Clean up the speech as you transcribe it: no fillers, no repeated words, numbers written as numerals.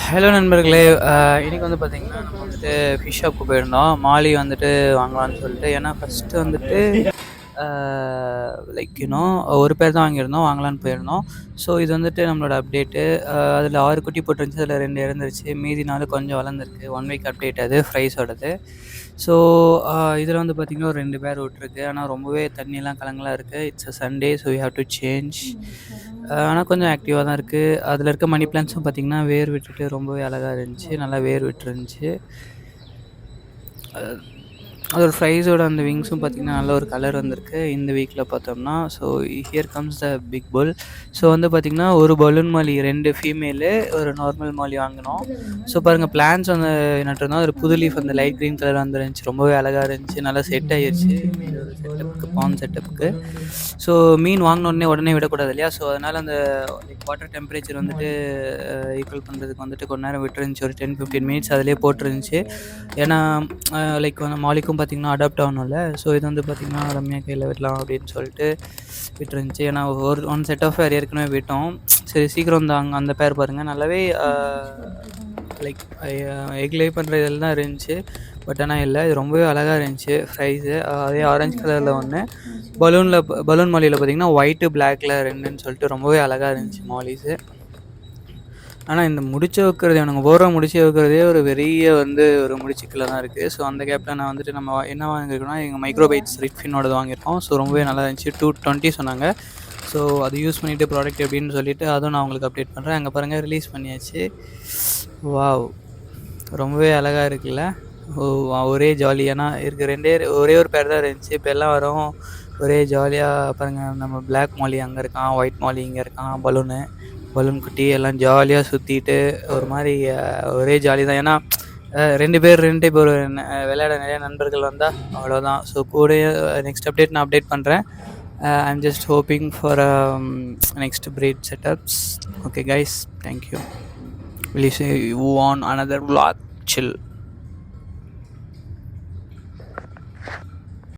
Hello நண்பர்களே! இன்னைக்கு வந்து பார்த்தீங்கன்னா, நம்ம வந்துட்டு ஃபிஷ் ஷாப்க்கு போயிருந்தோம். மாலி வந்துட்டு வாங்கலான்னு சொல்லிட்டு. ஏன்னா ஃபர்ஸ்ட்டு வந்துட்டு அ லைக் ஒரு பேர் தான் வாங்கியிருந்தோம். வாங்கலான்னு போயிருந்தோம். ஸோ இது வந்துட்டு நம்மளோட அப்டேட்டு. அதில 6 குட்டி போட்டுருந்துச்சு. அதில 2 இறந்துருச்சு. மீதி 4 கொஞ்சம் வளர்ந்துருக்கு. 1 வீக் அப்டேட் அது ஃப்ரைஸோடது. ஸோ இதில வந்து பார்த்தீங்கன்னா, ஒரு 2 பேர் விட்டுருக்கு. ஆனா ரொம்பவே தண்ணிலாம் கலங்கலா இருக்கு. It's a Sunday so we have to change. ஆனா கொஞ்சம் ஆக்டிவா தான் இருக்கு. அதில இருக்க மணி பிளான்ட்ஸும் பார்த்தீங்கன்னா, வேர் விட்டுட்டு ரொம்பவே அழகா இருந்துச்சு. நல்லா வேர் விட்டுருந்துச்சு. அ அதோட ஃப்ரைஸோட அந்த விங்ஸும் பார்த்தீங்கன்னா, நல்ல ஒரு கலர் வந்திருக்கு. இந்த வீக்ல பார்த்தோம்னா, so here comes the big bull. So வந்து பார்த்தீங்கன்னா, ஒரு பலூன் மாலி 2 ஃபீமேலு, ஒரு நார்மல் மாலி வாங்கினோம். ஸோ பாருங்க பிளான்ட்ஸ் வந்து நட்டிருந்தோம். ஒரு புது லீஃப் அந்த லைட் கிரீன் கலர் வந்துருந்துச்சு. ரொம்பவே அழகா இருந்துச்சு. நல்லா செட் ஆயிருச்சு. இந்த ஒரு செட்டப்க்கு பாண்ட் செட்டப்க்கு. ஸோ மீன் வாங்கின உடனே விடக்கூடாது இல்லையா? ஸோ அதனால அந்த லைக் வாட்டர் டெம்பரேச்சர் வந்துட்டு ஈக்குவல் பண்ணுறதுக்கு வந்துட்டு கொஞ்ச நேரம் விட்டுருந்துச்சு. ஒரு 10, 15 மினிட்ஸ் அதிலேயே போட்டுருந்துச்சு. ஏன்னா லைக் வந்து மாலிக்கும் பார்த்தீங்கன்னா அடாப்ட் ஆகணும்ல. ஸோ இது வந்து பார்த்தீங்கன்னா ரம்யா கையில விடலாம் அப்படின்னு சொல்லிட்டு விட்டுருந்துச்சு. ஏன்னா ஒன் செட் ஆஃப் பேர் ஏற்கனவே விட்டோம். சரி சீக்கிரம் அந்த பேர் பாருங்க நல்லாவே லைக் எக் லே பண்ணுற இதில தான் இருந்துச்சு. பட் ஆனா இல்ல. இது ரொம்பவே அழகா இருந்துச்சு ஃப்ரைஸு. அதே ஆரஞ்சு கலர்ல ஒண்ணு. பலூன் மாலியில பார்த்தீங்கன்னா, ஒயிட்டு, பிளாக்ல 2ன்னு சொல்லிட்டு ரொம்பவே அழகா இருந்துச்சு மாலிஸு. ஆனா இந்த முடிச்சு வைக்கிறது இவனுங்க போடுற முடிச்சு வைக்கிறதே ஒரு பெரிய வந்து ஒரு முடிச்சுக்குள்ள தான் இருக்கு. ஸோ அந்த கேப்ல நான் வந்துட்டு நம்ம என்ன வாங்கியிருக்கோம்னா, எங்க மைக்ரோபைட்ஸ் ரிட்ஃபினோடது வாங்கியிருக்கோம். ஸோ ரொம்பவே நல்லா இருந்துச்சு. 220 சொன்னாங்க. ஸோ அது யூஸ் பண்ணிட்டு ப்ராடக்ட் எப்படின்னு சொல்லிட்டு அதுவும் நான் உங்களுக்கு அப்டேட் பண்றேன். அங்க பாருங்க ரிலீஸ் பண்ணியாச்சு. வாவ்! ரொம்பவே அழகா இருக்குல்ல? ஓ! ஒரே ஜாலி. ஏன்னா இருக்க 2 ஒரே ஒரு பேர் தான் இருந்துச்சு. இப்ப எல்லாம் வரவும் ஒரே ஜாலியா பாருங்க நம்ம பிளாக் மாலி அங்க இருக்கான். ஒயிட் மாலி இங்க இருக்கான். பலூன் குட்டி எல்லாம் ஜாலியா சுத்திட்டு ஒரு மாரி ஒரே ஜாலி தான். ஏன்னா 2 பேர் 2 இப்போ ஒரு விளையாட நெறைய நண்பர்கள் வந்தா அவ்வளோதான். ஸோ கூடயே நெக்ஸ்ட் அப்டேட் நான் அப்டேட் பண்றேன். I am just hoping for next breed setups. Okay guys, thank you. Will you see you on another vlog. Chill.